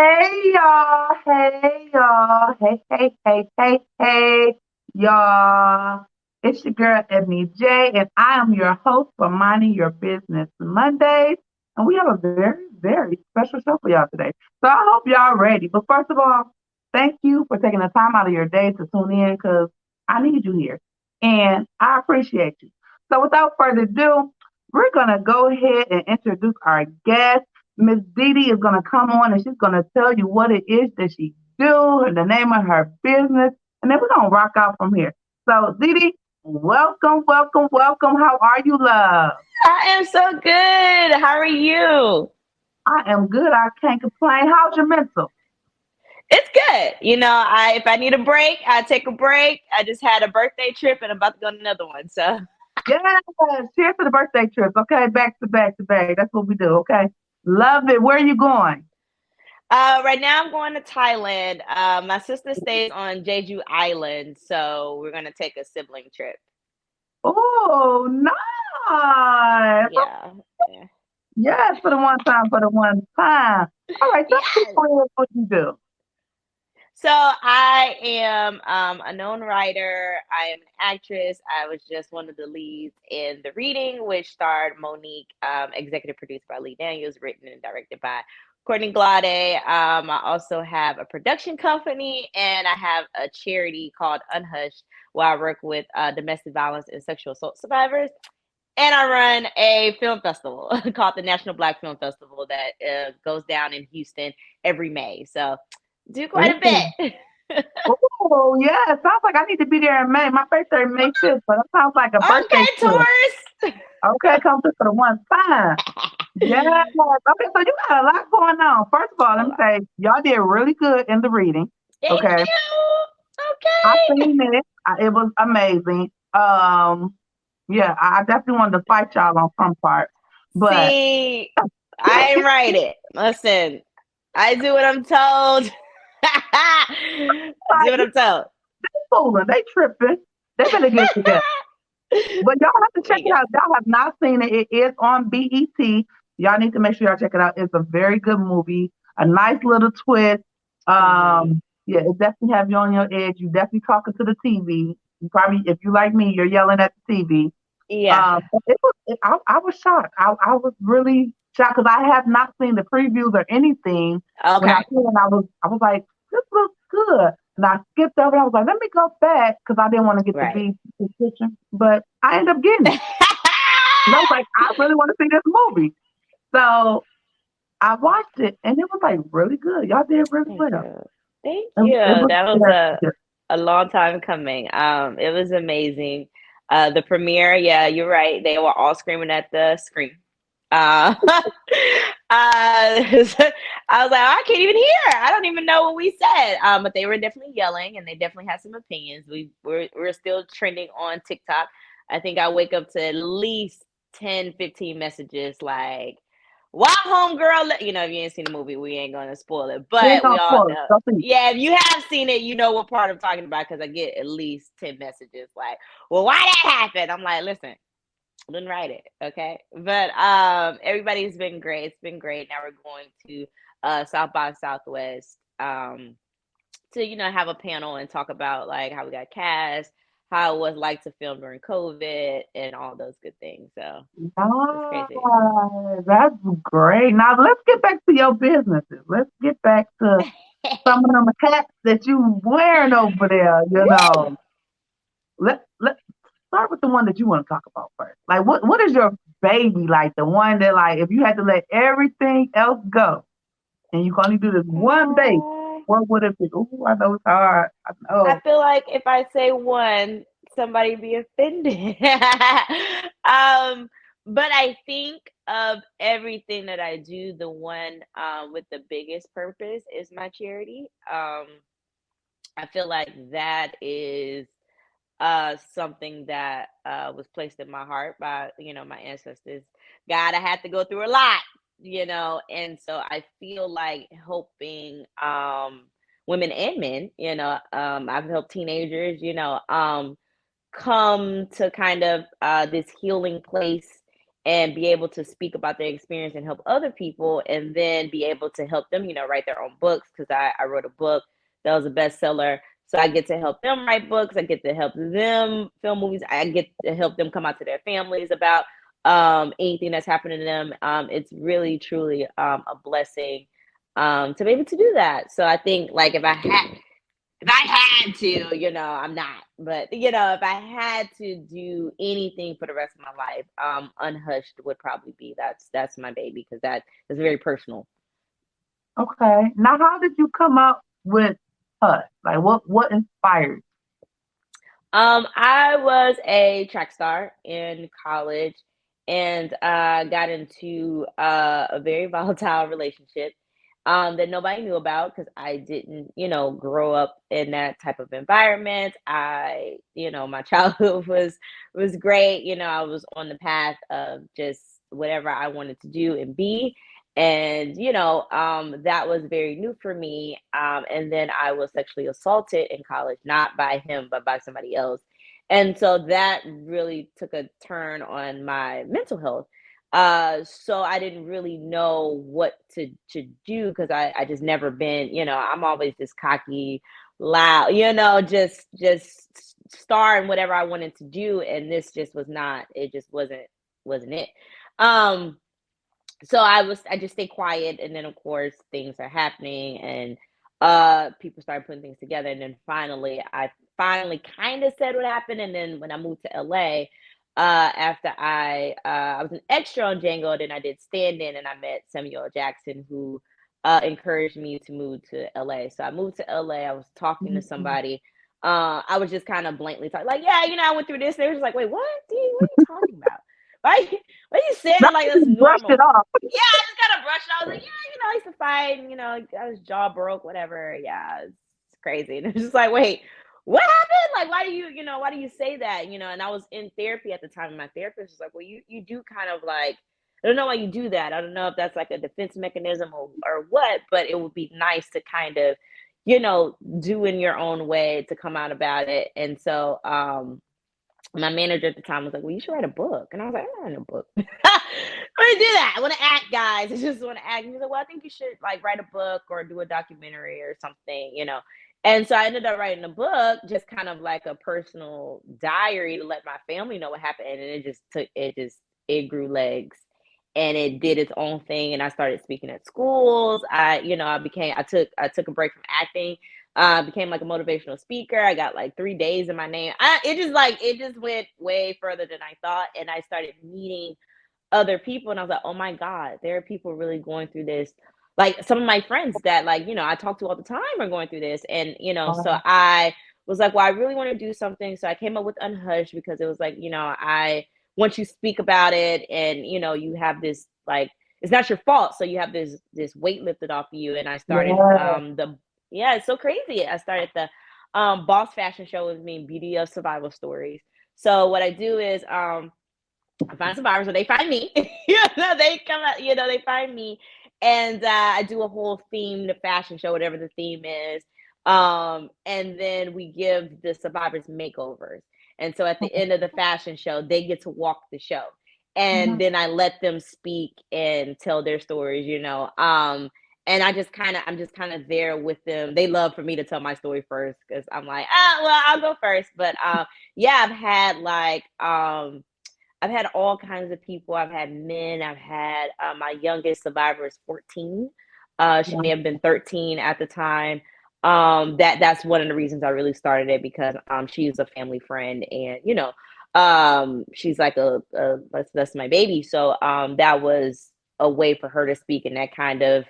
Hey y'all, hey y'all. It's your girl Ebony J, and I am your host for Minding Your Business Mondays. And we have a very special show for y'all today. So I hope y'all ready. But first of all, thank you for taking the time out of your day to tune in because I need you here. And I appreciate you. So without further ado, we're gonna go ahead and introduce our guest. Miss DeDe is going to come on and she's going to tell you what it is that she do and the name of her business. And then we're going to rock out from here. So, DeDe, welcome. How are you, love? I am so good. How are you? I am good. I can't complain. How's your mental? It's good. I if I need a break, I take a break. I just had a birthday trip and I'm about to go on another one. So, Yes. Cheers to the birthday trip. Okay. Back to back to back. That's what we do. Okay. Love it. Where are you going? right now I'm going to Thailand. My sister stays on Jeju Island, so we're gonna take a sibling trip. Oh, nice. Yeah. Yeah. Yes, for the one time, for the one time. All right. Tell Yes. people what you do. So I am a known writer. I am an actress. I was just one of the leads in The Reading, which starred Monique, executive produced by Lee Daniels, written and directed by Courtney Glade. I also have a production company and I have a charity called Unhushed, where I work with domestic violence and sexual assault survivors. And I run a film festival called the National Black Film Festival that goes down in Houston every May. So do quite a Ooh. bit. Oh, yeah. Sounds like I need to be there in May. My birthday May 5th, but it sounds like a birthday Okay, trip. Taurus. Okay, come through for the one time. Yes. Okay, so you got a lot going on. First of all, let A me lot. say, y'all did really good in the reading. Thank Okay. you. I Okay. seen it. It was amazing. Yeah, I definitely wanted to fight y'all on some part. But See, I ain't write it. Listen, I do what I'm told. I do like, what I'm told. fooling, they tripping. They better get it together. But y'all have to There check you it go. out. Y'all have not seen it. It is on BET. Y'all need to make sure y'all check it out. It's a very good movie. A nice little twist. Hmm. Yeah, it definitely have you on your edge. You definitely talking to the TV. You probably, if you like me, you're yelling at the TV. Yeah. But I was shocked. I was really shocked because I have not seen the previews or anything. When I Okay. seen it, I was like, this looks good. And I skipped over. I was like, let me go back because I didn't want to get the Right. B subscription, but I ended up getting it. And I was like, I really want to see this movie. So I watched it, and it was like really good. Y'all did really Thank well. you. Thank It you. was That was very good. a long time coming. It was amazing. The premiere, yeah, you're right. They were all screaming at the screen. I was like, I can't even hear. I don't even know what we said. But they were definitely yelling, and they definitely had some opinions. We're still trending on TikTok. I think I wake up to at least 10, 15 messages like, "Why homegirl?" If you ain't seen the movie, we ain't gonna spoil it. We ain't But we gonna all spoil it. know. Don't think. Yeah, if you have seen it, you know what part I'm talking about because I get at least 10 messages like, "Well, why that happened?" I'm like, listen, didn't write it, okay? But everybody's been great. It's been great. Now we're going to South by Southwest to have a panel and talk about like how we got cast, how it was like to film during COVID, and all those good things. So it's crazy. That's great. Now let's get back to your businesses. Let's get back to some of them hats that you wearing over there. Woo! Let start with the one that you want to talk about first. Like, what is your baby like? The one that like, if you had to let everything else go and you can only do this one baby, Uh, what would it be? Ooh, I know it's hard. I I know. feel like if I say one, somebody be offended. But I think of everything that I do, the one with the biggest purpose is my charity. I feel like that is something that was placed in my heart by my ancestors. God, I had to go through a lot, and so I feel like helping women and men. I've helped teenagers, come to kind of this healing place and be able to speak about their experience and help other people, and then be able to help them, write their own books. Because I wrote a book that was a bestseller. So I get to help them write books. I get to help them film movies. I get to help them come out to their families about anything that's happening to them. It's really, truly a blessing to be able to do that. So I think, like, if I had to, I'm not, but if I had to do anything for the rest of my life, Unhushed would probably be that's my baby, because that is very personal. Okay. Now, how did you come up with Hush? Like, what inspired? I was a track star in college, and got into a very volatile relationship that nobody knew about, because I didn't, grow up in that type of environment. My childhood was great. I was on the path of just whatever I wanted to do and be. And that was very new for me. And then I was sexually assaulted in college, not by him, but by somebody else. And so that really took a turn on my mental health. So I didn't really know what to do, because I just never been, I'm always just cocky, loud, just star in whatever I wanted to do. And this just was not, it just wasn't it. Um, so I just stay quiet, and then of course things are happening, and people started putting things together, and then I finally kind of said what happened. And then when I moved to LA, after I was an extra on Django, then I did stand in, and I met Samuel L. Jackson, who encouraged me to move to LA. So I moved to LA. I was talking to Mhm. somebody. I was just kind of blankly talking, like, yeah, I went through this. They were just like, wait, what? Dude, what are you talking about? Why, why are you saying Now it like you that's just brushed it normal? off. Yeah, I just kind of brushed it. I was like, yeah, I used to fight, I was jaw broke, whatever. Yeah, it's crazy. And it's just like, wait, what happened? Like, why do you say that? And I was in therapy at the time, and my therapist was like, well, you do kind of like, I don't know why you do that. I don't know if that's like a defense mechanism or what, but it would be nice to kind of, do in your own way to come out about it. And so, my manager at the time was like, "Well, you should write a book." And I was like, "I'm not writing a book. I want to do that. I want to act, guys. I just want to act." And he's like, "Well, I think you should like write a book or do a documentary or something." And so I ended up writing a book, just kind of like a personal diary to let my family know what happened. And it grew legs, and it did its own thing. And I started speaking at schools. I took a break from acting, became like a motivational speaker. I got like 3 days in my name. It just went way further than I thought. And I started meeting other people, and I was like, oh my God, there are people really going through this. Like some of my friends that, like, I talk to all the time are going through this. And, so Wow. I was like, well, I really want to do something. So I came up with Unhushed, because it was like, I once you speak about it, and you have this, like, it's not your fault. So you have this weight lifted off of you. And I started Yeah. the yeah, it's so crazy. I started the Boss Fashion Show with me, Beauty of Survival Stories. So what I do is I find survivors, or they find me. They come out, they find me, and I do a whole themed fashion show, whatever the theme is. And then we give the survivors makeovers. And so at the end of the fashion show, they get to walk the show. And Mhm. then I let them speak and tell their stories. And I'm just kind of there with them. They love for me to tell my story first, because I'm like, well, I'll go first. But yeah, I've had all kinds of people. I've had men. I've had my youngest survivor is 14. She may Wow. have been 13 at the time. That's one of the reasons I really started it, because she's a family friend, and she's like that's my baby. So that was a way for her to speak, and that kind of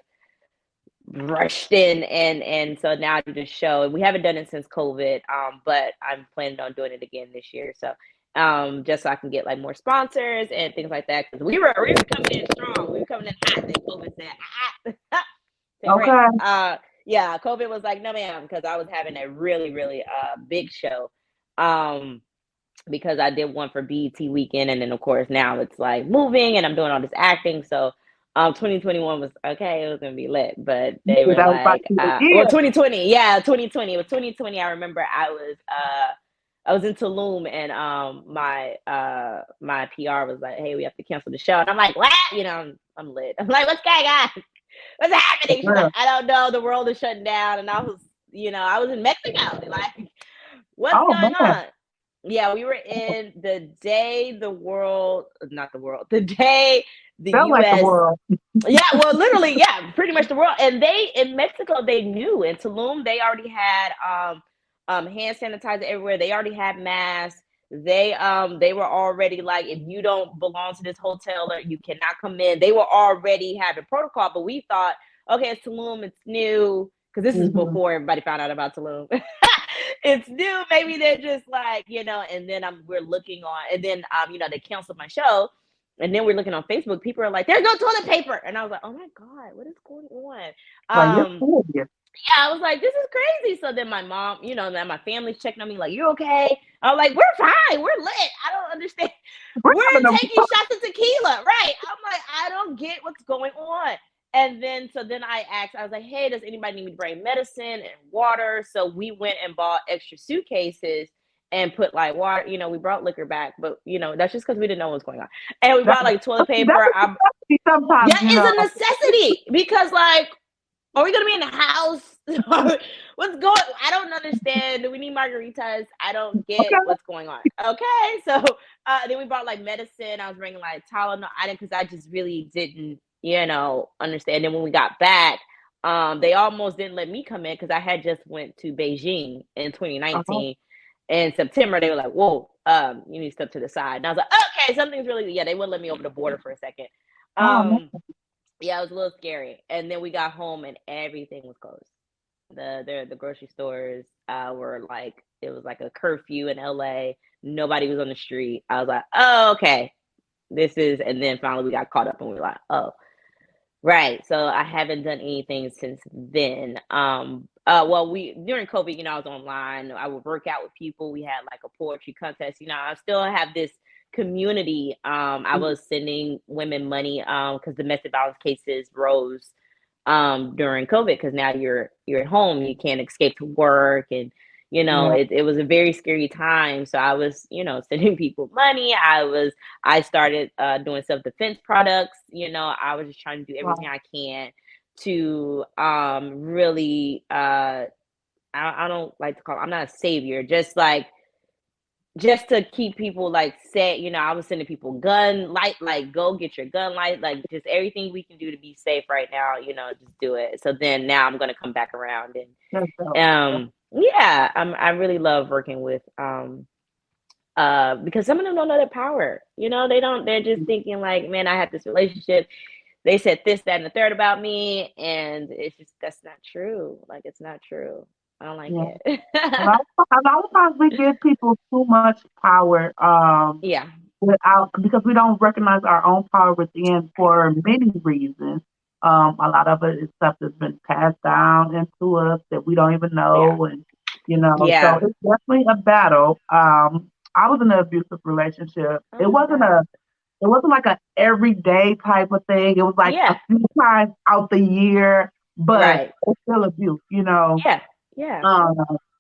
rushed in. And so now I do the show, and we haven't done it since COVID, but I'm planning on doing it again this year. So just so I can get like more sponsors and things like that, because we were coming in strong, we were coming in hot, and COVID said take a break. Okay. Yeah, COVID was like, no ma'am, because I was having a really, really big show, um because I did one for BET weekend, and then of course now it's like moving, and I'm doing all this acting. So 2021 was okay, it was gonna be lit, but they Yeah, were that was about like, to be the well, year. 2020, yeah, 2020. It was 2020. I remember I was I was in Tulum, and my PR was like, "Hey, we have to cancel the show," and I'm like, "What?" I'm lit. I'm like, "What's going on? What's happening?" She's like, Yeah. "I don't know. The world is shutting down," and I was in Mexico. Like, what's Oh going man, on? Yeah, we were in the day the world, not the world, the day the felt like the U.S. world. Yeah, well, literally, yeah, pretty much the world. And they in Mexico, they knew. In Tulum, they already had hand sanitizer everywhere. They already had masks. They were already like, if you don't belong to this hotel, or you cannot come in. They were already having protocol. But we thought, okay, it's Tulum, it's new, because this is Hmm. before everybody found out about Tulum. It's new. Maybe they're just like, and then we're looking on, and then they canceled my show. And then we're looking on Facebook. People are like, "There's no toilet paper," and I was like, "Oh my god, what is going on?" Like you're Um, serious. yeah, I was like, "This is crazy." So then my mom, then my family's checking on me, like, "You okay?" I'm like, "We're fine. We're lit. I don't understand. We're We're having a taking shots of tequila, right?" I'm like, "I don't get what's going on." And then I asked, I was like, "Hey, does anybody need me to bring medicine and water?" So we went and bought extra suitcases and put like water. We brought liquor back, but that's just because we didn't know what was going on. And we that, brought like toilet that's paper. a necessity sometimes, Yeah, it's a necessity because like, are we gonna be in the house? What's going? I don't understand. Do we need margaritas? I don't get Okay. what's going on. Okay, so then we bought like medicine. I was bringing like Tylenol. I didn't, because I just really didn't, understand. And when we got back, they almost didn't let me come in because I had just went to Beijing in Uh-huh. 2019. In September, they were like, "Whoa, you need to step to the side." And I was like, "Okay, something's really." Yeah, they wouldn't let me over the border for a second. Oh man. Um, yeah, it was a little scary. And then we got home and everything was closed. The grocery stores were like, it was like a curfew in LA. Nobody was on the street. I was like, "Oh, okay, this is." And then finally we got caught up and we were like, "Oh, right." So I haven't done anything since then. Well, we during COVID, I was online. I would work out with people. We had like a poetry contest. I still have this community. I was sending women money because domestic violence cases rose during COVID, because now you're at home, you can't escape to work, and Yeah. it was a very scary time. So I was sending people money. I started doing self-defense products. I was just trying to do everything Wow. I can to really I don't like to call I'm not a savior, just to keep people like set. I was sending people gun light, like, go get your gun light, like just everything we can do to be safe right now, just do it. So then now I'm gonna come back around, and That's dope. yeah, I really love working with because some of them don't know their power. They're just thinking like, man, I have this relationship. They said this, that, and the third about me, and it's just, that's not true. Like, it's not true. I don't like Yeah. it. A lot of times we give people too much power, Yeah. without, because we don't recognize our own power within for many reasons. A lot of it is stuff that's been passed down into us that we don't even Yeah. know, and so Yeah. it's definitely a battle. I was in an abusive relationship. Oh my God. It wasn't like a everyday type of thing. It was like a Yeah. few times out the year, but Right. it's still abuse. Yeah. Yeah. Um,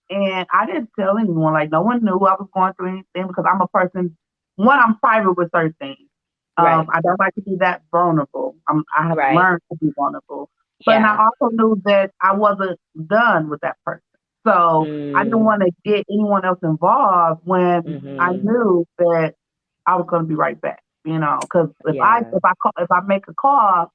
and I didn't tell anyone. Like no one knew I was going through anything because I'm a person. One, I'm private with certain things. Right. I don't like to be that vulnerable. I have Right. learned to be vulnerable, but and I Yeah. also knew that I wasn't done with that person. So I didn't Mm. want to get anyone else involved when I Mhm. knew that I was going to be right back. Because Yeah. if I make a call,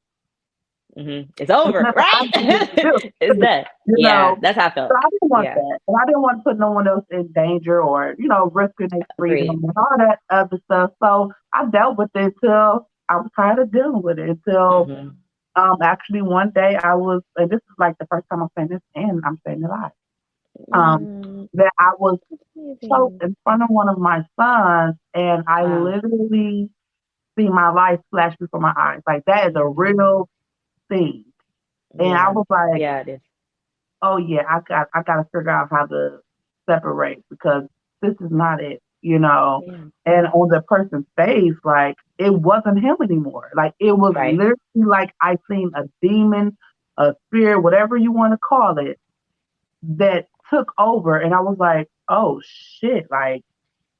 Mhm. It's it's over, nothing I right? can do. It's done. you Yeah. know, That's how I so felt. I didn't want Yeah. that. And I didn't want to put no one else in danger or, risking their freedom Agreed. and all that other stuff. So I dealt with it until I was tired of dealing with it until Mhm. actually one day I was, and this is like the first time I'm saying this and I'm saying it live. Um Mm. that I was That's choked amazing. in front of one of my sons and I Wow. literally see my life flash before my eyes. Like that is a Mhm. real thing. And I Yeah. was like, Yeah, it is. oh yeah, I got to figure out how to separate because this is not it. Yeah. And on the person's face, like it wasn't him anymore. Like it was Right. literally like I seen a demon, a spirit, whatever you want to call it, that took over, and I was like, oh shit, like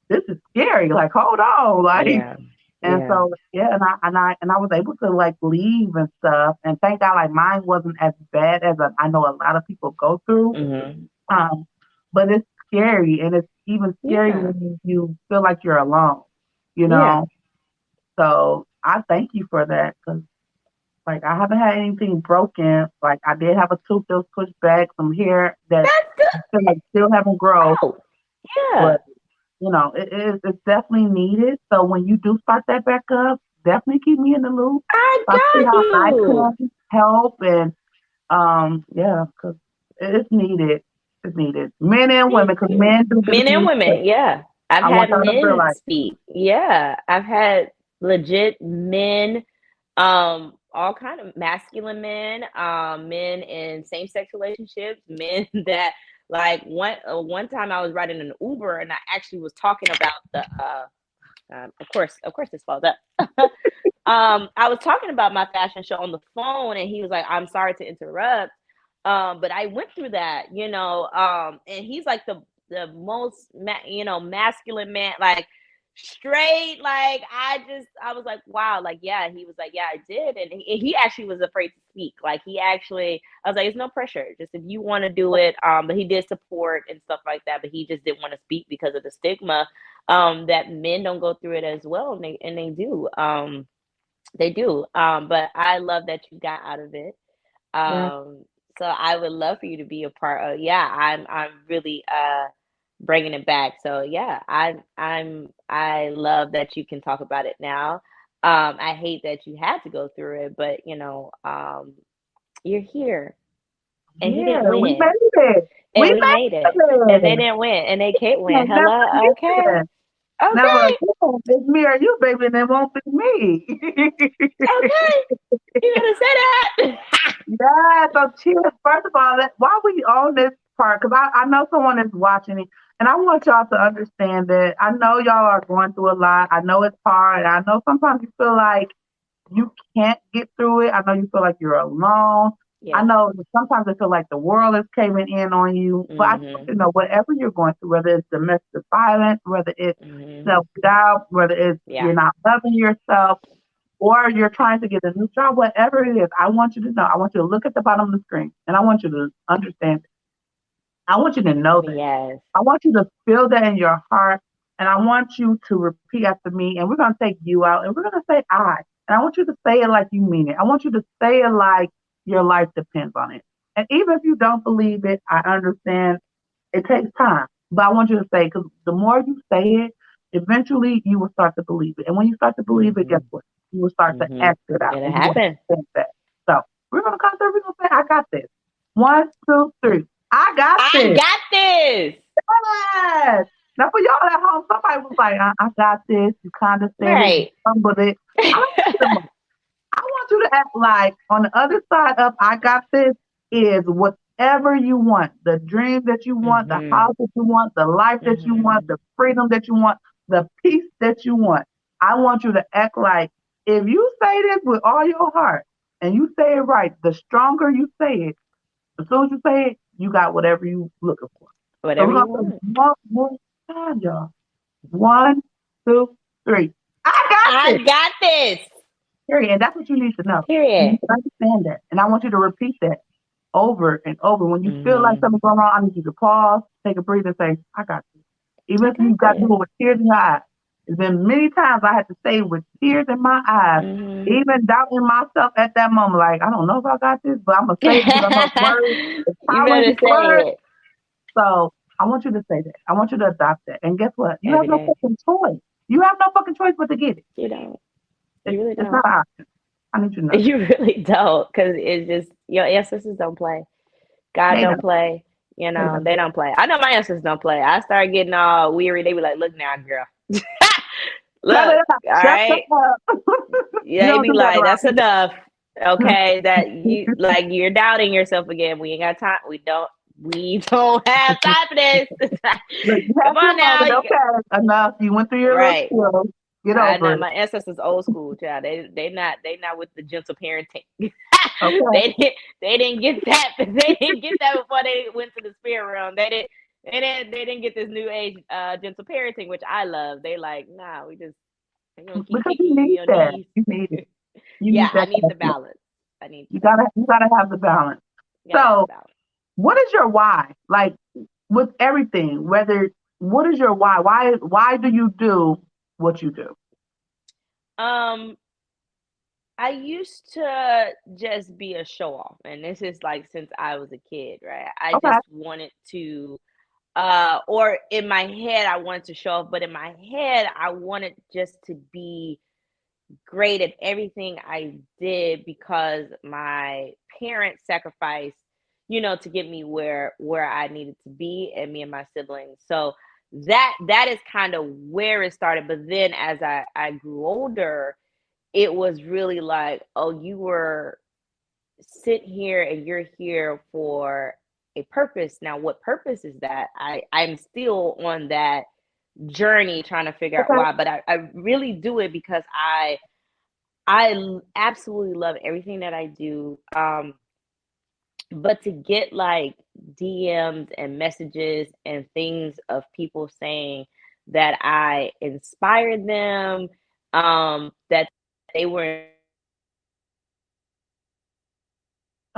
this is scary. Like, hold on, like. Yeah. And Yeah. so yeah, and I was able to like leave and stuff. And thank God, like mine wasn't as bad as I know a lot of people go through. Hmm. Um, but it's scary, and it's even scary Yeah. when you feel like you're alone. You Yeah. know. So I thank you for that because like I haven't had anything broken. Like I did have a tooth that was pushed back, some hair that That's good. still haven't grown, Oh, yeah. but it's definitely needed. So when you do start that back up, definitely keep me in the loop. I So I see got how I you. can help and yeah, because it's needed. It's needed. Men and women, Thank because you. men do get a Men and few women, steps. yeah. I've I want had y'all to men realize. speak. Yeah. I've had legit men, all kind of masculine men, men in same sex relationships, men that like one time I was riding an Uber and I actually was talking about the of course this falls up. I was talking about my fashion show on the phone and he was like, I'm sorry to interrupt. But I went through that, and he's like the most masculine man, like straight, like I was like, wow, like yeah, he was like, yeah, I did. And he actually was afraid to speak. Like he actually, I was like, it's no pressure. Just if you want to do it. But he did support and stuff like that, but he just didn't want to speak because of the stigma that men don't go through it as well, and they do. They do. But I love that you got out of it. Yeah, Um, so I would love for you to be a part of. Yeah, I'm really bringing it back. So yeah, I love that you can talk about it now. I hate that you had to go through it, but you're here, and he yeah, didn't we win, made it. We and we made made it, and they it. didn't win, and they can't win. Never Hello, okay, again. Never okay, again. It's me or you, baby, and it won't be me. okay. You gotta say that. Yeah, so cheers. First of all, while we on this part, because I know someone is watching it, and I want y'all to understand that I know y'all are going through a lot. I know it's hard. I know sometimes you feel like you can't get through it. I know you feel like you're alone. I Yes. know that sometimes I feel like the world is caving in on you. But I just want Mhm. you to know whatever you're going through, whether it's domestic violence, whether it's Mhm. self doubt, whether it's Yeah. you're not loving yourself, or you're trying to get a new job, whatever it is, I want you to know. I want you to look at the bottom of the screen and I want you to understand. I want you to know that. Yes. I want you to feel that in your heart. And I want you to repeat after me. And we're going to take you out and we're going to say I. And I want you to say it like you mean it. I want you to say it like your life depends on it. And even if you don't believe it, I understand it takes time. But I want you to say, because the more you say it, eventually you will start to believe it. And when you start to believe it, guess Mhm. what? You will start to Mhm. act it out It'll and you will happen. think that. So we're going to come through. We're going to say, I got this. One, two, three. I got I this. got this. Yes. Now for y'all at home, somebody was like, I got this. You kind of said it, you Right. stumbled it. I want you to I want you to act like on the other side of I got this is whatever you want. The dream that you want, the Mhm. house that you want, the life that you want, Mhm. the freedom that you want, the peace that you want. I want you to act like if you say this with all your heart and you say it right, the stronger you say it, as soon as you say it, you got whatever you looking for. So Whatever we're you gonna say want. one more time, y'all. One, two, three. I got I this. got this. Period. And that's what you need to know. You Period. need to understand that. And I want you to repeat that over and over. When you feel like Mhm. something's going wrong, I need you to pause, take a breath, and say, I got this. Even I if got you've got to this. do it with tears in your eyes. There's been many times I had to say with tears in my eyes, Mhm. even doubting myself at that moment, like, I don't know if I got this, but I'm going to say it because I know the word, there's You power in better these words. say it So I want you to say that. I want you to adopt that. And guess what? You have every no day. fucking choice. You have no fucking choice but to get it. You don't. It's, You really it's don't. not an option. I need you to know that. You really don't, because it's just your ancestors don't play. God They don't don't. play. They don't. They don't play. I know my ancestors don't play. I start getting all weary. They be like, "Look now, girl. Shut Look, it up. all Shut the right." up. You Yeah, they don't be do that like, around "That's enough." Okay, that you here. like you're doubting yourself again. We ain't got time. We don't have time for this. Look, you Come had your on now. moment. Okay, enough. You went through your little Right. spiel. Get I know over it. my ancestors old school, child. They not with the gentle parenting. Okay. They didn't get that. They didn't get that before they went to the spirit realm. They didn't get this new age gentle parenting, which I love. They like, nah, we're gonna keep Because kicking you you in need your that. knees. You need it. You Yeah, need I that need the connection. balance. I need the You balance. gotta have the balance. Gotta have the So, balance. what is your why? Like with everything, whether what is your why? Why do you do what you do? Um, I used to just be a show off, and this is like since I was a kid, right? I Okay. just wanted to or in my head I wanted to show off, but in my head I wanted just to be great at everything I did because my parents sacrificed, to get me where I needed to be, and me and my siblings. So that is kind of where it started. But then as I grew older, it was really like, oh, you were sit here and you're here for a purpose. Now, what purpose is that? I'm still on that journey trying to figure out Okay. why, but I really do it because absolutely love everything that I do. But to get like DMs and messages and things of people saying that I inspired them, that they were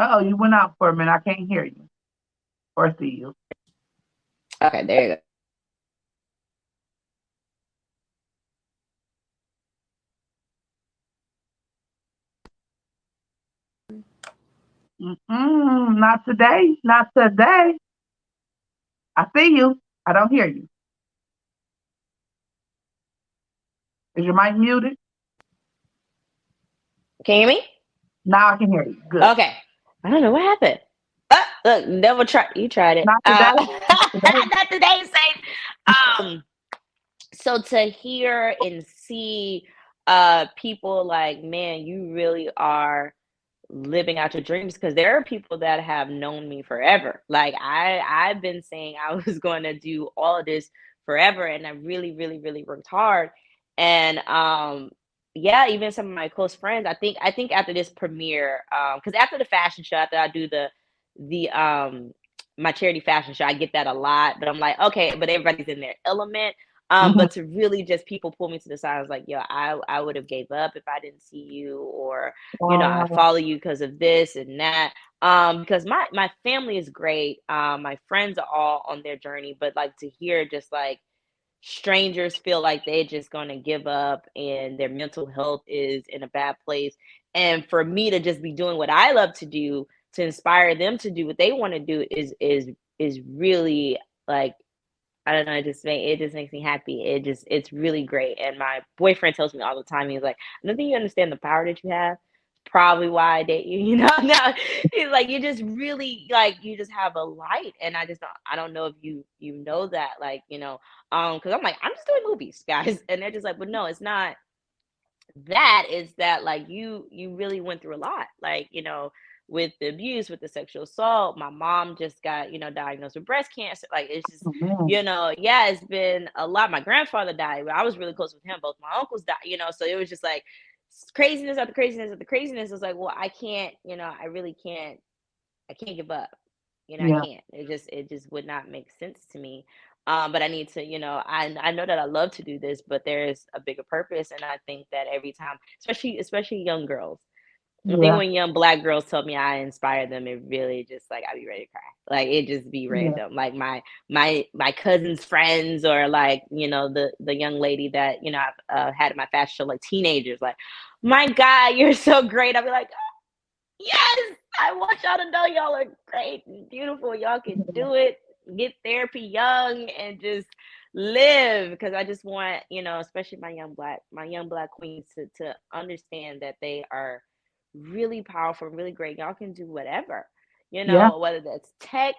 Oh, you went out for a minute. I can't hear you or see you. okay. There you go. Not today. Not today. I see you. I don't hear you. Is your mic muted? Can you hear me? Now I can hear you. Good. Okay. I don't know what happened. Look, never try. You tried it. Not today. Not today. Not today, safe. So to hear and see people like, man, you really are living out your dreams, because there are people that have known me forever. Like I've been saying I was going to do all of this forever, and I really really really worked hard. And yeah, even some of my close friends, I think after this premiere, because after the fashion show, after I do the my charity fashion show, I get that a lot, but I'm like, okay, but everybody's in their element. Hmm. But to really just people pull me to the side, I was like, yo, I would have gave up if I didn't see you, or I Wow. follow you because of this and that. Because my family is great. My friends are all on their journey, but like to hear just like strangers feel like they're just going to give up and their mental health is in a bad place, and for me to just be doing what I love to do to inspire them to do what they want to do is really like, I don't know, it just makes me happy. It's really great. And my boyfriend tells me all the time, he's like, I don't think you understand the power that you have. Probably why I date you, Now he's like, you just really like, you just have a light. And I don't know if you know that, like, because I'm like, I'm just doing movies, guys. And they're just like, but no, it's not that. Is that like you really went through a lot, like, with the abuse, with the sexual assault. My mom just got, diagnosed with breast cancer. Like, it's just, Man. yeah, it's been a lot. My grandfather died, but I was really close with him. Both my uncles died, so it was just like craziness after craziness after craziness. It's like, well, I can't, I really can't, I can't give up. I Yeah. can't. It just would not make sense to me. But I need to, I know that I love to do this, but there's a bigger purpose. And I think that every time, especially young girls, I think Yeah. when young Black girls tell me I inspire them, it really just like, I be ready to cry. Like, it just be Yeah. random. Like my cousin's friends, or like, the young lady that, I've had in my fashion show, like teenagers, like, my God, you're so great. I'll be like, yes, I want y'all to know y'all are great and beautiful. Y'all can do it. Get therapy young and just live. Because I just want, especially my young black queens to understand that they are really powerful, really great. Y'all can do whatever, Yeah. whether that's tech,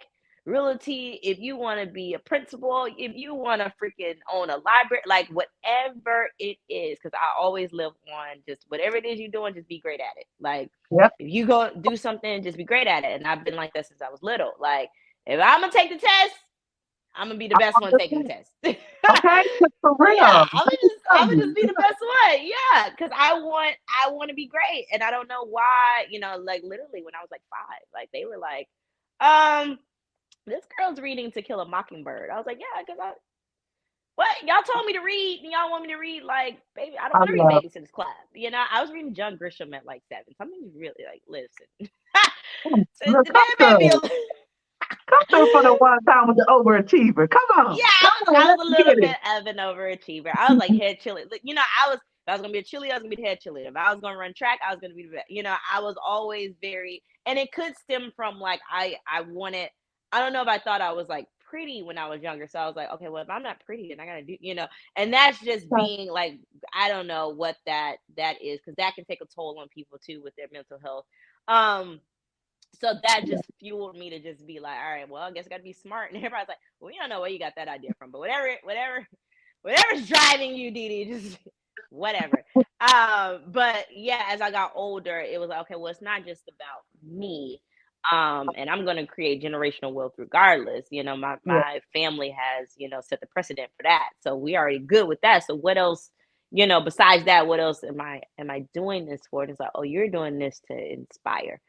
realty, if you want to be a principal, if you want to freaking own a library, like whatever it is. Because I always live on just whatever it is you're doing, just be great at it. Like, Yep. if you go do something, just be great at it. And I've been like that since I was little. Like, if I'm gonna take the test, I'm gonna be the best one taking the test. Okay, for Yeah, real. I'm gonna just be the best one. Yeah, because I want to be great, and I don't know why. Like literally when I was like 5, like they were like, this girl's reading To Kill a Mockingbird. I was like, yeah, because what y'all told me to read, and y'all want me to read like baby. I don't I want to read love. Babysitter's Club. I was reading John Grisham at like 7. Something's really like listen. So Look, that made me. come through for the one time with the overachiever. Come Yeah, on, come on, I was let's a get little it. bit of an overachiever. I was like head cheerleader. If I was gonna be a cheerleader, I was gonna be the head cheerleader. If I was gonna run track, I was gonna be the best. I was always very, and it could stem from like I wanted. I don't know if I thought I was like pretty when I was younger, so I was like, okay, well if I'm not pretty, then I gotta do. And that's just being like, I don't know what that is, because that can take a toll on people too with their mental health. So that just fueled me to just be like, all right, well, I guess I gotta be smart. And everybody's like, well, we don't know where you got that idea from, but whatever's driving you, DeDe, just whatever. But yeah, as I got older, it was like, okay, well, it's not just about me. And I'm gonna create generational wealth regardless. Yeah, My family has, set the precedent for that. So we already good with that. So what else, besides that, what else am I doing this for? And it's like, oh, you're doing this to inspire.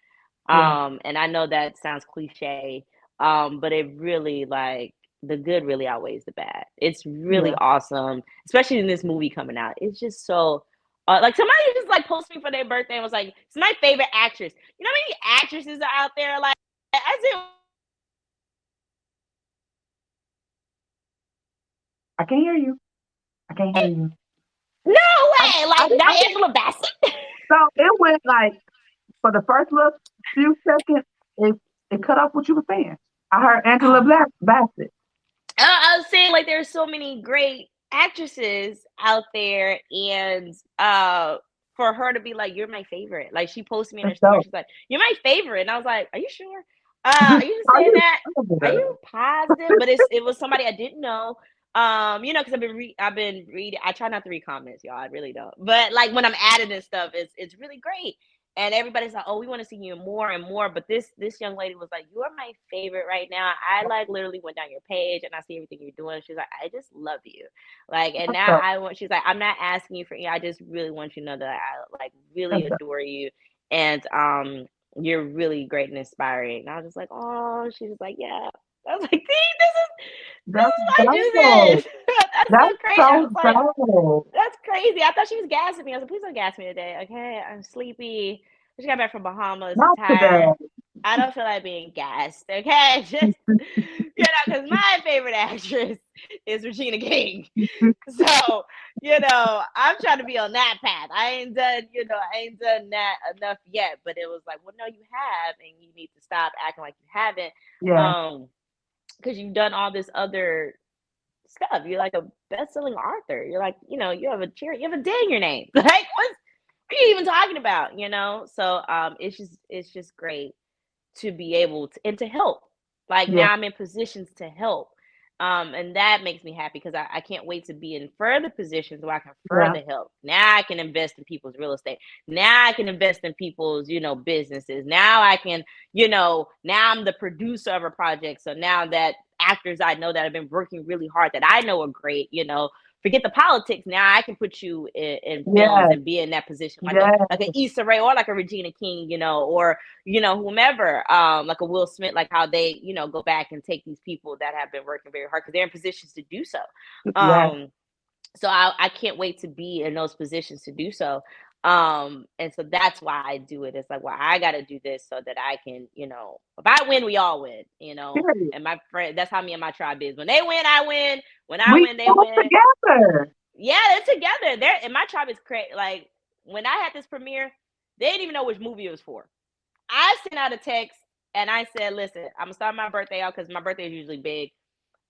yeah, And I know that sounds cliche, but it really, like, the good really outweighs the bad. It's really yeah. awesome, especially in this movie coming out. It's just so like somebody just like posted me for their birthday and was like, "It's my favorite actress." You know how many actresses are out there? Like, I said, I can hear you. I can't hear you. no I, way, like I not think Angela Bassett. so. It went like for the first little few seconds, it cut off what you were saying. I heard Angela Oh, Bassett. I was saying like there's so many great actresses out there, and for her to be like, "You're my favorite," like she posted me in her That's story. dope. She's like, "You're my favorite," and I was like, "Are you sure? Are you just Are saying you that? Are sure? you positive?" But it was somebody I didn't know. Because I've been reading. I try not to read comments, y'all. I really don't. But like when I'm added and stuff, it's really great. And everybody's like, "Oh, we want to see you more and more." But this young lady was like, "You are my favorite right now. I like literally went down your page and I see everything you're doing." She's like, "I just love you." Like, and That's now dope. she's like, "I'm not asking you for I just really want you to know that I like really That's dope. adore you, and you're really great and inspiring." And I was just like, "Oh," she's just like, "Yeah." I was like, "See, this That's is why I do dope. this." That's so That's crazy. I so was like, dope. that's crazy. I thought she was gassing me. I was like, please don't gas me today. Okay, I'm sleepy. I just got back from Bahamas. I'm Not tired. today. I don't feel like being gassed. Okay, just because my favorite actress is Regina King. So I'm trying to be on that path. I ain't done that enough yet. But it was like, well, no, you have, and you need to stop acting like you haven't. Yeah, Because you've done all this other stuff. You're like a best-selling author. You're like, you have you have a day in your name. Like, what are you even talking about? So it's just great to be able to and to help. Like yeah, now I'm in positions to help. And that makes me happy because I can't wait to be in further positions where I can yeah, further help. Now I can invest in people's real estate. Now I can invest in people's, businesses. Now I can, now I'm the producer of a project. So now that actors I know that have been working really hard that I know are great, forget the politics. Now I can put you in films yeah, and be in that position, like a yeah, like an Issa Rae or like a Regina King, or whomever, like a Will Smith, like how they, go back and take these people that have been working very hard because they're in positions to do so. yeah. Um, so I can't wait to be in those positions to do so. And so that's why I do it. It's like, well, I got to do this so that I can, if I win, we all win, Period. and my friend, that's how me and my tribe is. When they win, I win. When I We win, they all win. together. Yeah, they're together. And my tribe is crazy. Like when I had this premiere, they didn't even know which movie it was for. I sent out a text and I said, "Listen, I'm gonna start my birthday out because my birthday is usually big.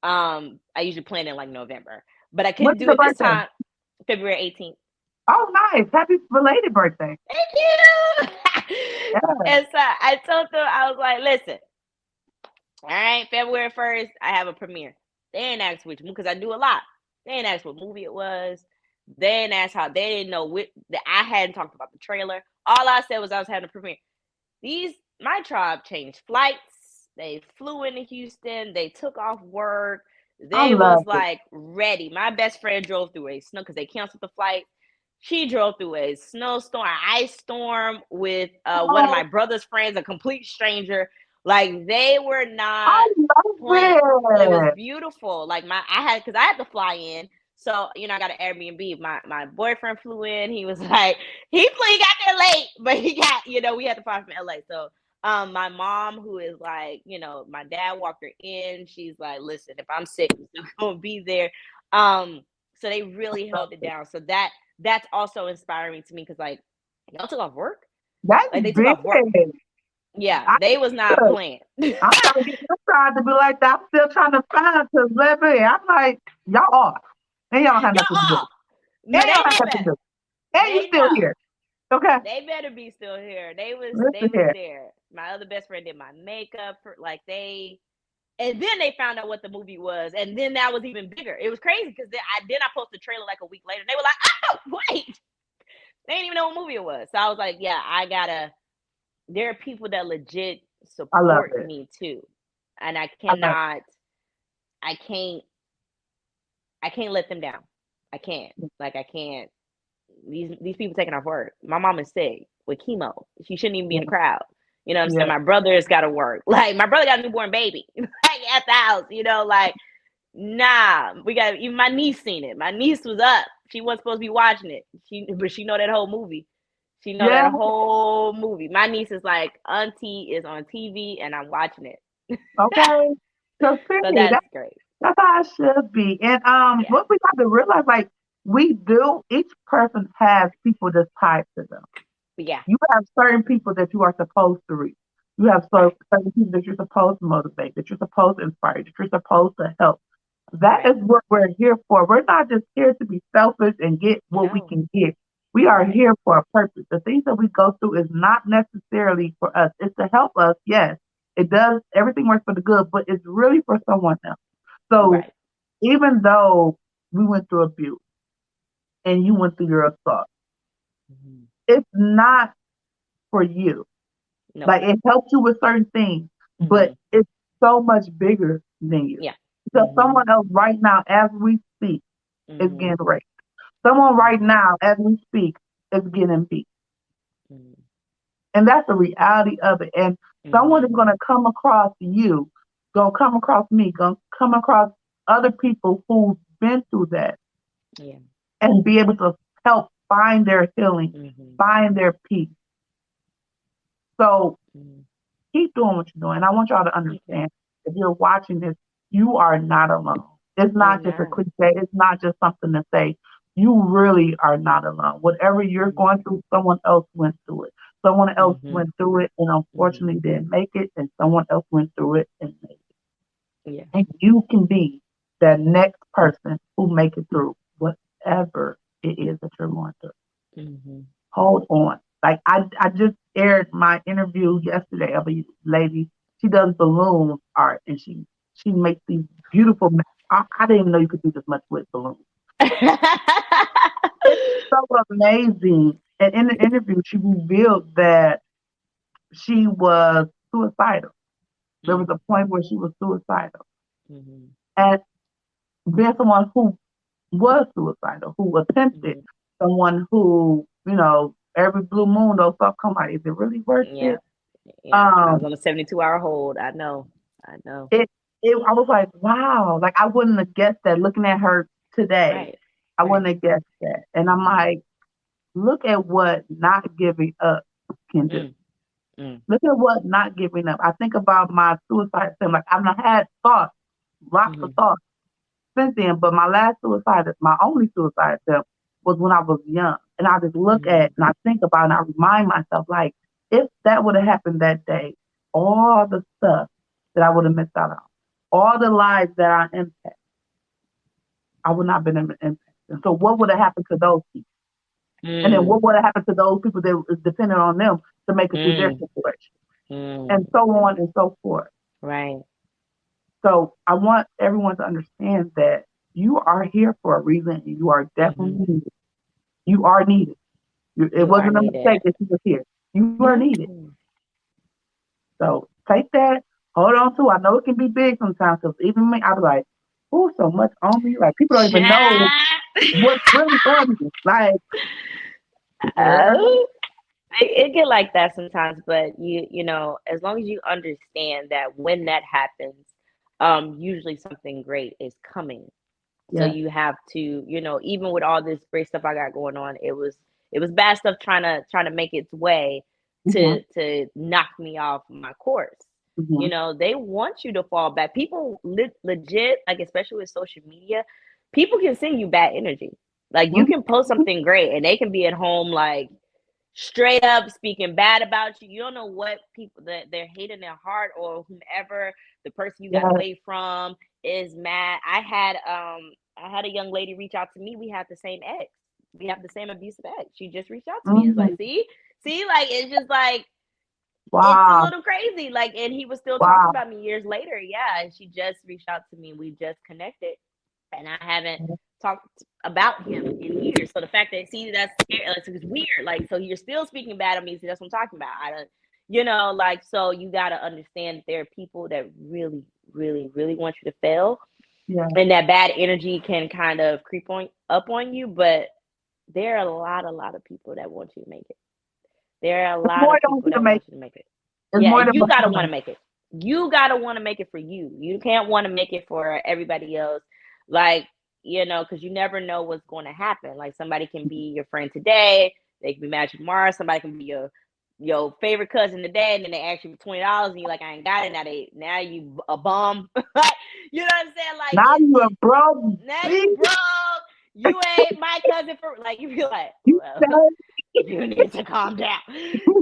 I usually plan in like November, but I couldn't When's do your it this birthday? time, February 18th. Oh, nice. Happy belated birthday. Thank you." Yeah. And so I told them, I was like, "Listen, all right, February 1st, I have a premiere." They didn't ask which movie because I do a lot. They didn't ask what movie it was. They didn't ask how. They didn't know that I hadn't talked about the trailer. All I said was I was having a premiere. My tribe changed flights. They flew into Houston. They took off work. I They love was it. like ready. My best friend drove through a snow because they canceled the flight. She drove through a snowstorm, ice storm with one of Oh, my brother's friends, a complete stranger. Like they were I not playing. It was love it. beautiful. Like I had to fly in. So, I got an Airbnb. My boyfriend flew in. He was like, he got there late, but he got, we had to fly from LA. So my mom, who is like, my dad walked her in. She's like, listen, if I'm sick, I'm still gonna be there. So they really held it down. So that's also inspiring to me because like y'all took off work. That's Like they took big. off work. Yeah, I they was not look, playing. I'm trying to get this side to be like that. I'm still trying to find because baby, I'm like, y'all off. And y'all don't have nothing to do. Y'all, And no, y'all they have nothing to better. do. And you They still know. here. Okay. They better be still here. They was Listen they was here. there. My other best friend did my makeup for like and then they found out what the movie was, and then that was even bigger. It was crazy because I posted a trailer like a week later. And they were like, "Oh, wait!" They didn't even know what movie it was. So I was like, "Yeah, I gotta." There are people that legit I love support it. me too, and I love I can't, I can't let them down. I can't, it. like, I can't. These people taking off work. My mom is sick with chemo. She shouldn't even be in the crowd. You know what I'm saying? Yeah. My brother's got to work. Like my brother got a newborn baby, like at the house. Like nah. We got even my niece seen it. My niece was up. She wasn't supposed to be watching it. But she know that whole movie. She know Yeah. that whole movie. My niece is like, Auntie is on TV and I'm watching it. Okay. Because So period. that's great. That's how it should be. And Yeah. what we have to realize, like we do, each person has people that's tied to them. But yeah. You have certain people that you are supposed to reach. You have Right. certain people that you're supposed to motivate, that you're supposed to inspire, that you're supposed to help. That Right. is what we're here for. We're not just here to be selfish and get what we No. can get. We are Right. here for a purpose. The things that we go through is not necessarily for us. It's to help us. Yes, it does. Everything works for the good, but it's really for someone else. So Right. even though we went through abuse and you went through your assault, Mm-hmm. it's not for you. Nope. Like it helps you with certain things, Mm-hmm. but it's so much bigger than you. Yeah. Because Mm-hmm. someone else right now, as we speak, is Mm-hmm. getting raped. Someone right Mm-hmm. now, as we speak, is getting beat. Mm-hmm. And that's the reality of it. And someone Mm-hmm. is going to come across you, going to come across me, going to come across other people who've been through that Yeah. and be able to help find their healing, Mm-hmm. find their peace. So Mm-hmm. keep doing what you're doing. I want y'all to Thank you. understand if you're watching this, you are not alone. It's You're not just a not. cliche, it's not just something to say. You really are not alone. Whatever you're Mm-hmm. going through, someone else went through it. Someone else Mm-hmm. went through it and Mm-hmm. unfortunately didn't make it, and someone else went through it and made it. Yeah. And you can be that next person who make it through whatever it is that you're going through. Mm-hmm. Hold on. Like I just aired my interview yesterday of a lady. She does balloon art and she makes these beautiful. I didn't even know you could do this much with balloons. It's so amazing. And in the interview, she revealed that she was suicidal. There was Mm-hmm. a point where she was suicidal, Mm-hmm. and being someone who was suicidal, who attempted, someone who every blue moon those stuff come out. Is it really worth Yeah. it? Yeah. I was Um, on a 72-hour hold. I know. I know. it I was like, wow, like I wouldn't have guessed that looking at her today. Right. I Right. wouldn't have guessed that. And I'm Mm-hmm. like, look at what not giving up can do. Mm. Mm. Look at what not giving up. I think about my suicide thing. Like I've had thoughts, lots of Mm-hmm. thoughts since then, but my last suicide, my only suicide attempt was when I was young. And I just look Mm-hmm. at and I think about and I remind myself, like, if that would have happened that day, all the stuff that I would have missed out on, all the lives that I impact, I would not have been impacted. And so what would have happened to those people? And then Mm. what would have happened to those people that was dependent on them to make it through their Mm. situation? And Mm. so on and so forth. Right. So I want everyone to understand that you are here for a reason and you are Mm-hmm. definitely needed. You are needed. It You are wasn't a needed. mistake that you were here. You are No. needed. So take that, hold on to it. I know it can be big sometimes because even me, I was like, oh, so much on me. Like people don't even know Child. what's really on me. Like, girl, Oh, it get like that sometimes, but as long as you understand that when that happens, usually something great is coming. So yeah. you have to, even with all this great stuff I got going on, it was bad stuff trying to make its way Mm-hmm. to knock me off my course. Mm-hmm. They want you to fall back. People legit, like especially with social media, people can send you bad energy. Like you can post Mm-hmm. something great and they can be at home like straight up speaking bad about you. You don't know what people that they're hating their heart or whomever the person you got Yeah. away from is mad. I had a young lady reach out to me. We have the same ex. We have the same abusive ex. She just reached out to me. It's like, Mm-hmm. see, like it's just like it's a Wow. little crazy. Like, and he was still talking Wow. about me years later. Yeah, and she just reached out to me. We just connected, and I haven't talked about him in years. So the fact that that's scary, like, it's weird. Like, so you're still speaking bad on me. So that's what I'm talking about. I don't, like so you got to understand that there are people that really, really, really want you to fail, Yeah. and that bad energy can kind of creep on up on you. But there are a lot of people that want you to make it. There are a It's lot more of than people you to that make. want you to make it. It's Yeah, more and than you what gotta you want to make. make it. You gotta want to make it for you. You can't want to make it for everybody else. Like, because you never know what's going to happen. Like somebody can be your friend today, they can be mad at you tomorrow. Somebody can be your favorite cousin today, and then they ask you for $20, and you're like, I ain't got it. Now you a bum. You know what I'm saying? Like Now you a broke now bitch. you broke. You ain't my cousin for like you be like, You well, said, you need to calm down.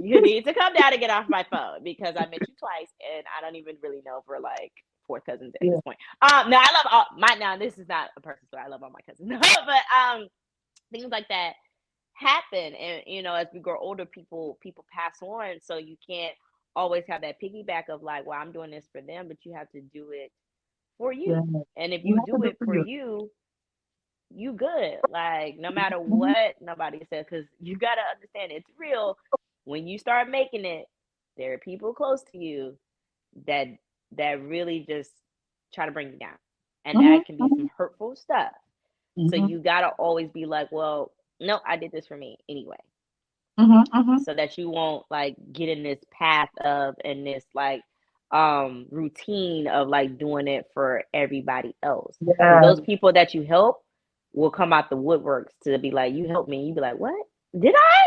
You need to come down and get off my phone because I met you twice and I don't even really know if we're like fourth cousins at yeah. this point. No, I love all my now. This is not a person story. I love all my cousins, but things like that happen, and as we grow older, people pass on, so you can't always have that piggyback of like, well, I'm doing this for them, but you have to do it for Yeah. you. And if You you have to do do it for for you. you, you good. Like no matter Mm-hmm. what nobody said, because you gotta understand it's real. When you start making it, there are people close to you that really just try to bring you down, and that can be Mm-hmm. some hurtful stuff. So Mm-hmm. you gotta always be like, well, no, I did this for me anyway, Mm-hmm. Mm-hmm. so that you won't like get in this path of and this like routine of like doing it for everybody else, because Yeah. those people that you help will come out the woodworks to be like, you helped me, you be like, what did I?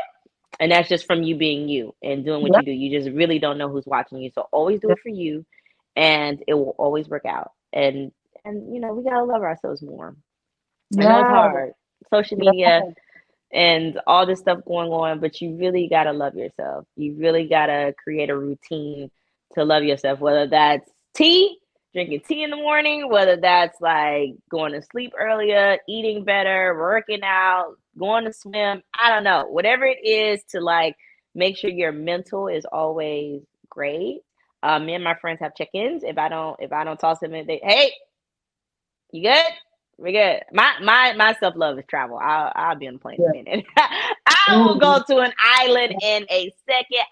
And that's just from you being you and doing what Yeah. you do. You just really don't know who's watching you, so always do Yeah. it for you, and it will always work out. And we gotta love ourselves more. I know it's Yeah. hard, social Yeah. media and all this stuff going on, but you really got to love yourself. You really got to create a routine to love yourself, whether that's drinking tea in the morning, whether that's like going to sleep earlier, eating better, working out, going to swim. I don't know, whatever it is to like make sure your mental is always great. Me and my friends have check-ins. If I don't toss them in, hey, you good? We good. My self love is travel. I'll be on the plane in a Yeah. minute. I will Ooh. go to an island in a second.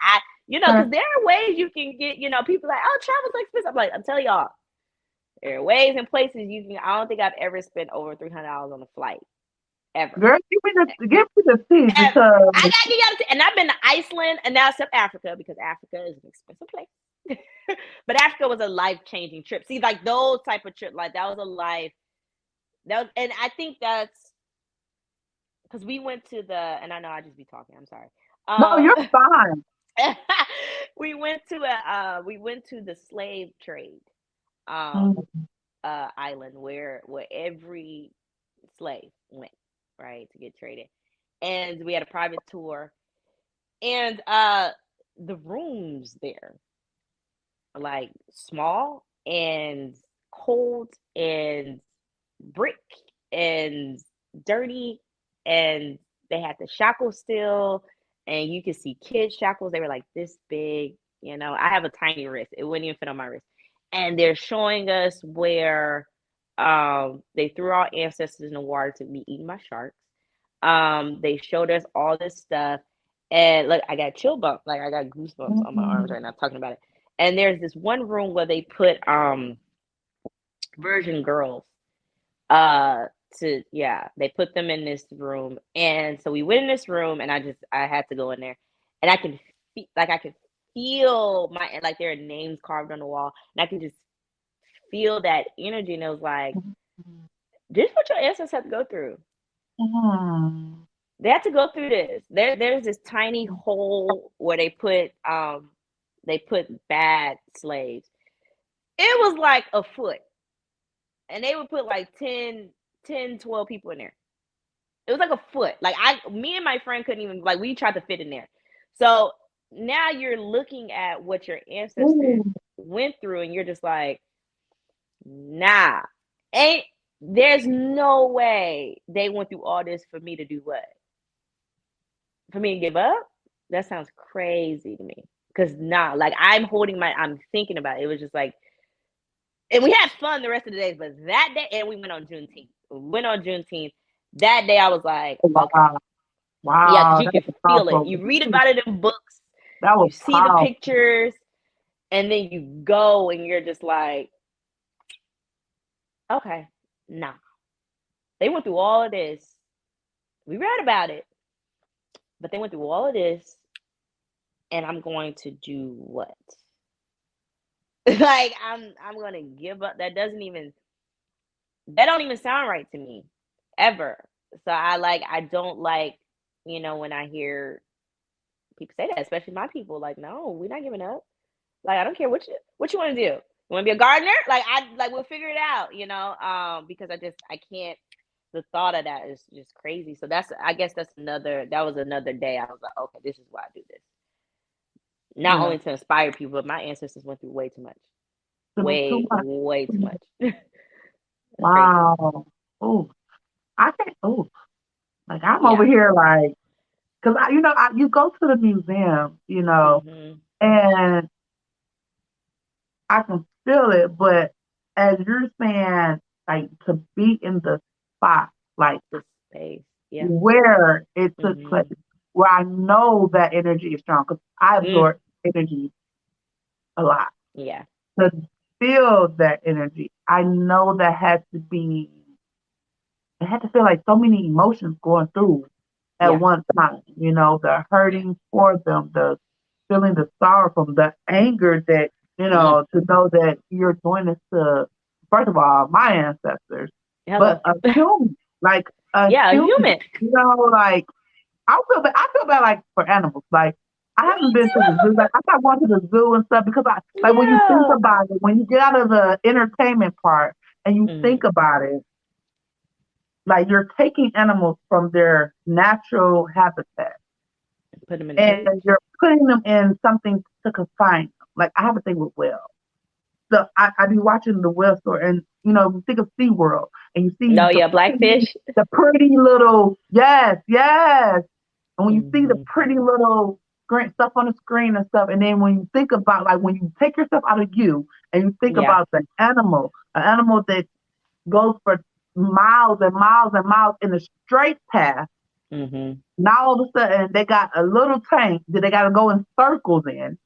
Because there are ways you can get. People like, oh, travel's so expensive. I'm like, I'm telling y'all, there are ways and places you can. I don't think I've ever spent over $300 on a flight ever. Girl, give me the tea Ever. I because got you. And I've been to Iceland and now South Africa because Africa is an expensive place. But Africa was a life changing trip. See, like those type of trip, like that was a life. And I think that's because we went to and I know I just be talking. I'm sorry. no, you're Um, fine. we went to the slave trade um Mm-hmm. island where every slave went, right, to get traded, and we had a private tour, and the rooms there are like small and cold and brick and dirty, and they had the shackles still, and you could see kids shackles. They were like this big. I have a tiny wrist. It wouldn't even fit on my wrist. And they're showing us where they threw our ancestors in the water to be eaten by sharks. They showed us all this stuff, and look, I got chill bumps. Like I got goosebumps on my arms Mm-hmm. right now talking about it. And there's this one room where they put virgin girls uh they put them in this room, and so we went in this room, and I had to go in there, and I could feel my, like, there are names carved on the wall, and I could just feel that energy, and it was like, this is what your ancestors had to go through. Mm-hmm. They had to go through this. There's this tiny hole where they put bad slaves. It was like a foot, and they would put like 12 people in there. It was like a foot. Like, me and my friend couldn't even, like, we tried to fit in there. So now you're looking at what your ancestors went through, and you're just like, nah, ain't there's no way they went through all this for me to do what? For me to give up? That sounds crazy to me. Cause like, I'm thinking about it. It was just like, and we had fun the rest of the days, but that day, and we went on Juneteenth. That day, I was like, okay, Wow. yeah, because Wow. you That's can a feel it. powerful. You read about it in books, That was you see the powerful. pictures, and then you go, and you're just like, okay, nah. They went through all of this. We read about it, but they went through all of this, and I'm going to do what? Like, I'm gonna give up. That don't even sound right to me, ever. So I don't like, when I hear people say that, especially my people. Like, no, we're not giving up. Like, I don't care what you want to do. You want to be a gardener? Like, we'll figure it out. Because I can't. The thought of that is just crazy. So I guess that was another day. I was like, okay, this is why I do this. Not Yeah. only to inspire people, but my ancestors went through way too much. Too much. Way too much. That's crazy. Wow. Oh, I can't. Oh, like I'm over Yeah. here, like, cause you go to the museum, Mhm. and I can feel it. But as you're saying, like to be in the spot, like The space. Yeah. where it took place, Mhm. where I know that energy is strong, because I Mm. absorb energy a lot. Yeah. To feel that energy, I know that had to be. It had to feel like so many emotions going through at Yeah. one time. The Yeah. hurting for them, the feeling the sorrow from the anger that, Mm. to know that you're doing this to, first of all, my ancestors, but Hello. a human, like a Yeah, a human, human. like I feel bad like for animals. Like I Me haven't been to the zoo. too. Like I stopped going to the zoo and stuff because I like when you think Yeah. about it, when you get out of the entertainment part and you Mhm. think about it, like you're taking animals from their natural habitat Put them in a and cage. you're putting them in something to confine them. Like I have a thing with whales. So I be watching the whale store and you think of SeaWorld and you see No, yeah, blackfish. the pretty little yes. And when you see the Mhm. pretty little screen stuff on the screen and stuff, and then when you think about like when you take yourself out of you and you think Yeah. about the animal, an animal that goes for miles and miles and miles in a straight path. Mhm. Now all of a sudden they got a little tank that they got to go in circles in,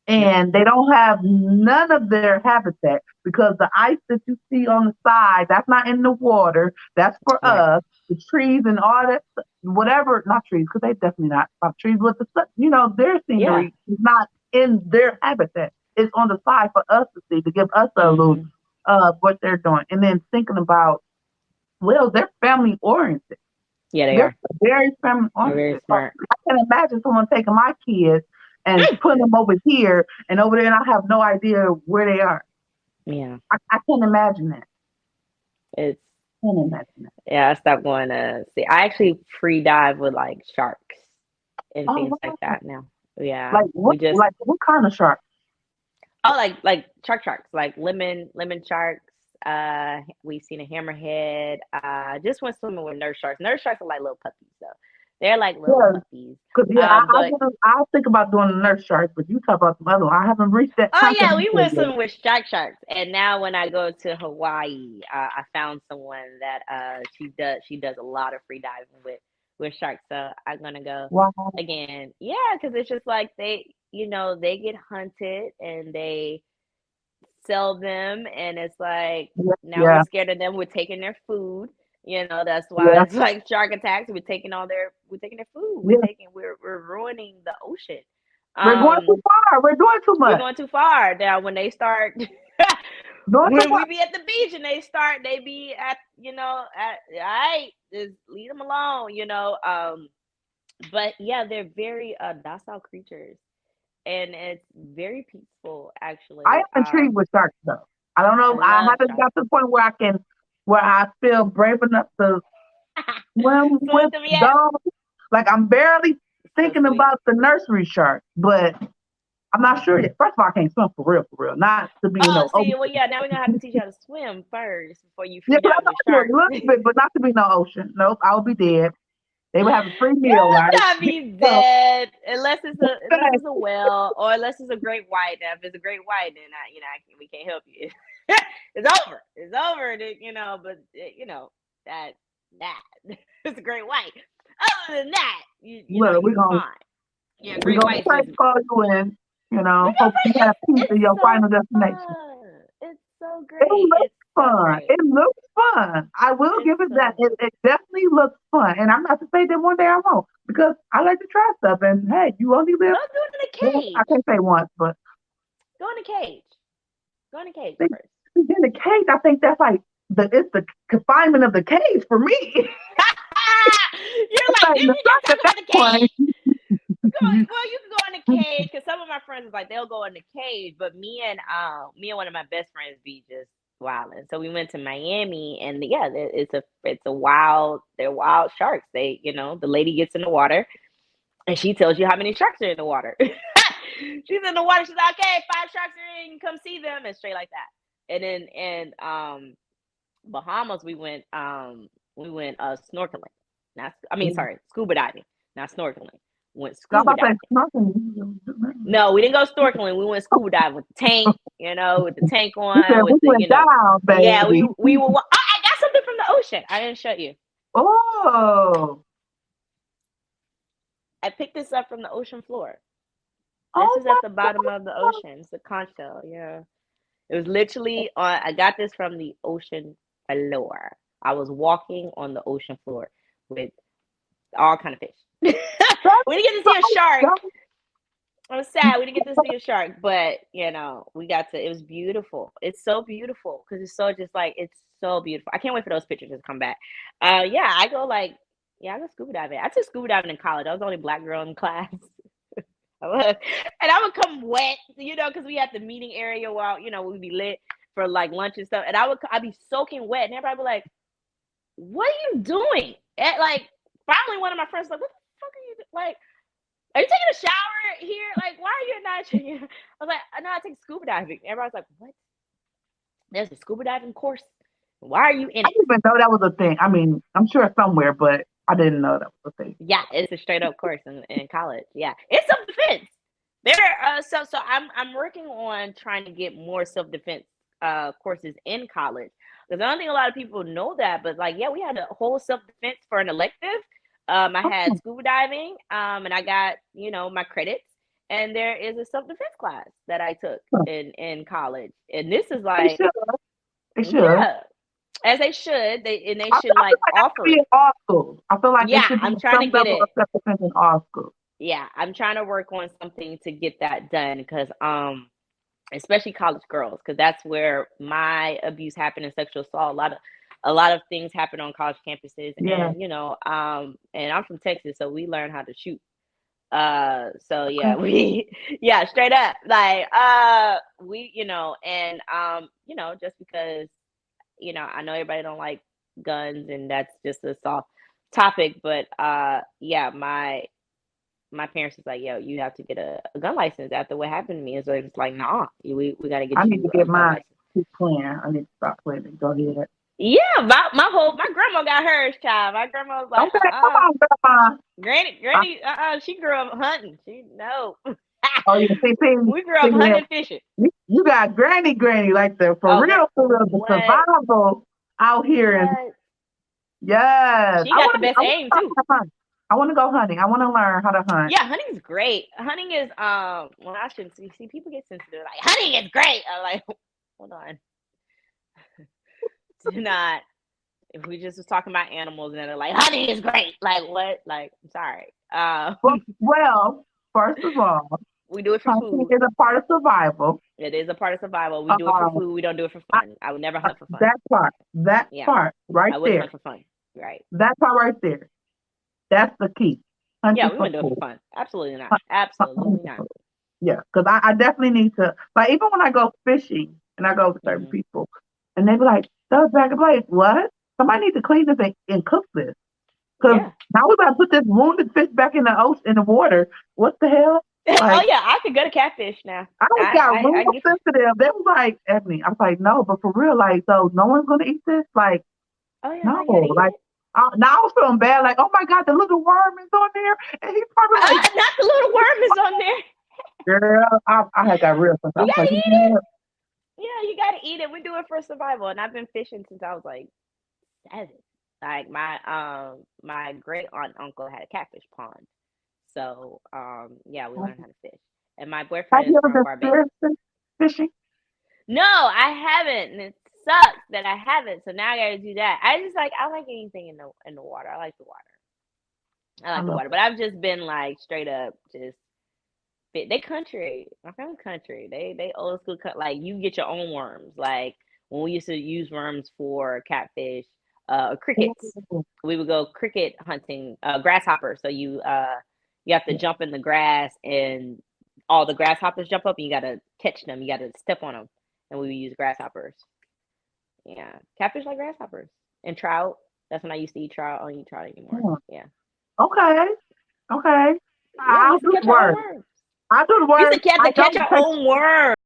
Yep. and they don't have none of their habitat because the ice that you see on the side, that's not in the water. That's for Right. us. The trees and all that, whatever, not trees, because they definitely not trees with their Yeah. scenery is not in their habitat. It's on the side for us to see to give us a illusion Mhm. of what they're doing. And then thinking about, well, they're family oriented. Yeah, they They're are. very family They're very oriented. So smart. I can imagine someone taking my kids and Mm. putting them over here and over there, and I have no idea where they are. Yeah. I can't imagine that. It's Can't imagine that. Yeah, I stopped going to see. I actually free dive with like sharks and Oh things like wow! that now. Yeah. Like We what? just Like what kind of shark? like sharks, like lemon sharks. We've seen a hammerhead. Just went swimming with nurse sharks. Nurse sharks are like little puppies, so they're like little Yeah, puppies. because But I think about doing the nurse shark, but you talk about the other one. I haven't reached that oh concept yeah, we level went yet. swimming with sharks, and now when I go to Hawaii, I found someone that she does a lot of free diving with sharks. So I'm gonna go Wow. again. Yeah, because it's just like they get hunted and they sell them, and it's like now we're Yeah, scared of them. We're taking their food. That's why yeah, it's like shark attacks. We're taking their food. yeah. We're ruining the ocean. We're going too Um, far. We're doing too we're much. going too far now. When they start, Doing too when we much. be at the beach and they be at all right, just leave them alone. But yeah, they're very docile creatures, and it's very peaceful I actually. am intrigued with sharks though. I don't I know. I love haven't sharks. got to the point where I feel brave enough to swim Swim with with them yet? those. Like I'm barely So thinking sweet. about the nursery shark, but I'm not sure yet. First of all, I can't swim for real. Not to be Oh, no see, ocean. well, yeah. Now we're gonna have to teach you how to swim first before you Yeah, free but I dive know with how to do it a sharks. little bit, but not to be no ocean. Nope, I would be dead. They would have a free meal, You'll right? not be So, dead unless it's a okay. whale or unless it's a great white. Now, if it's a great white, then we can't help you. It's over. It's over. But that it's a great white. Other than that, Look, you're fine. Yeah, we're great gonna white's pray just for you and we hope you go have for peace in it's your so final destination. fun. It's so It great. looks It's so fun. great. It looks fun. I will It's give it that. so It definitely looks fun. And I'm not to say that one day I won't, because I like to try stuff. And hey, you only go live. do it in Well, a I cage. can't say once, but Go in a cage. Go in a cage see, first. in the cage, I think that's like the confinement of the cage for me. You're It's like, like didn't the we just truck talk at about that the point. cage? Well, you can go in the cage because some of my friends is like they'll go in the cage, but me and one of my best friends be just wilding. So we went to Miami, and yeah, it's a wild. They're wild sharks. The lady gets in the water and she tells you how many sharks are in the water. She's in the water. She's like, okay, 5 sharks are in. Come see them, and straight like that. And then Bahamas, we went snorkeling. Not, I mean, I'm sorry, scuba diving, not snorkeling. Went scuba about to say diving. nothing. No, we didn't go snorkeling. We went scuba diving with the tank, with the tank You said on, with we the, went down, yeah, we baby. we were. Oh, I got something from the ocean. I didn't show you. Oh, I picked this up from the ocean floor. This oh is my at the bottom of the ocean. It's a conch shell. Yeah, it was literally on. I got this from the ocean floor. I was walking on the ocean floor with all kind of fish. We didn't get to see a shark. God. I was sad we didn't get to see a shark, but we got to. It was beautiful. It's so beautiful because it's so beautiful. I can't wait for those pictures to come back. Yeah, I go scuba diving. I took scuba diving in college. I was the only black girl in class. I was, and I would come wet, because we had the meeting area while we'd be lit for like lunch and stuff, and I'd be soaking wet, and everybody would be like, "What are you doing?" And like finally, one of my friends was like, "What the fuck are you like? Are you taking a shower here? Like, why are you not here?" I was like, "No, I take scuba diving." Everybody's like, "What? There's a scuba diving course? Why are you in I it?" didn't even know that was a thing. I mean, I'm sure somewhere, but I didn't know that was a thing. Yeah, it's a straight up course in college. Yeah, it's self defense. There, so I'm working on trying to get more self defense courses in college because I don't think a lot of people know that. But like, yeah, we had a whole self defense for an elective. I had Oh, scuba diving, and I got my credits. And there is a self defense class that I took in college, and this is they like, should. They should. yeah, as they should. They I should feel like like that should offer be it. in all schools. I feel like it Yeah, should be I'm trying to some get level it. of self-defense in all schools. Yeah, I'm trying to work on something to get that done because especially college girls, because that's where my abuse happened in sexual assault. A lot of things happen on college campuses, Yeah. and and I'm from Texas, so we learn how to shoot. So yeah, Okay. we yeah, straight up. Like we, and just because, I know everybody don't like guns and that's just a soft topic, but yeah, my parents was like, "Yo, you have to get a gun license after what happened to me." And so it's like, "Nah, we got to I get need to you a get gun mine. license." Keep playing. I need to stop playing and go ahead. Yeah, my grandma got hers, child. My grandma was like, Okay, come on, Grandma. I, granny, she grew up hunting. She no, oh, yeah, we grew see, up yeah, hunting and fishing. you got granny, like the Oh, girl, for real, the what? survival out here. And What? yes, She got the best I want aim to too. hunt. I want to go hunting. I want to learn how to hunt. Yeah, hunting is great. Hunting is well, I shouldn't see people get sensitive like hunting is great. I'm like, Hold on. Do not. If we just was talking about animals and they're like, honey is great. Like what? Like, I'm sorry. Well, first of all, We do it for hunting food. is a part of survival. It is a part of survival. We do it for Um, food. We don't do it for I, fun. I would never hunt for fun. that Yeah. part right I wouldn't there, hunt for fun. Right. that part right there, that's the key. Yeah, Hunting we for wouldn't do it for food. fun. Absolutely not. Hunt- Absolutely hunting not. for food. Yeah, because I definitely need to, like, even when I go fishing and I go with certain Hmm. people, and they be like, "That was back in place." What? Somebody needs to clean this and cook this. Because Yeah. now we got to put this wounded fish back in the ocean, in the water. What the hell? Oh Like, yeah, I could go to catfish now. I got real I get you. sensitive. They was like, Ebony, I was like, no, but for real, like, so no one's going to eat this? Like, Oh yeah, no, no. you gotta eat Like, it. now I was feeling bad. Like, oh my God, the little worm is on there. And he's probably like, Not the little worm is on there. girl, I had got real sensitive. I You was gotta like, you eat know it. what? Yeah, you gotta eat it. We do it for survival, and I've been fishing since I was like 7. Like my great aunt and uncle had a catfish pond, so yeah, we learned how to fish. And my Have boyfriend you is ever from been Barbados. spear fishing? No, I haven't, and it sucks that I haven't. So now I gotta do that. I like anything in the water. I like the water. I I like the love water, but I've just been like straight up just they country. My family country. They old school cut. Like you get your own worms. Like when we used to use worms for catfish, or it. crickets, we would go cricket hunting. Grasshoppers. So you have to jump in the grass and all the grasshoppers jump up and you gotta catch them. You gotta step on them, and we would use grasshoppers. Yeah, catfish like grasshoppers and trout. That's when I used to eat trout. I don't eat trout anymore. Yeah. Yeah, Okay. Okay. yeah. We I'll used to do the catch our own word. worms. I'll do the We used word. to have I to catch don't our take own worms.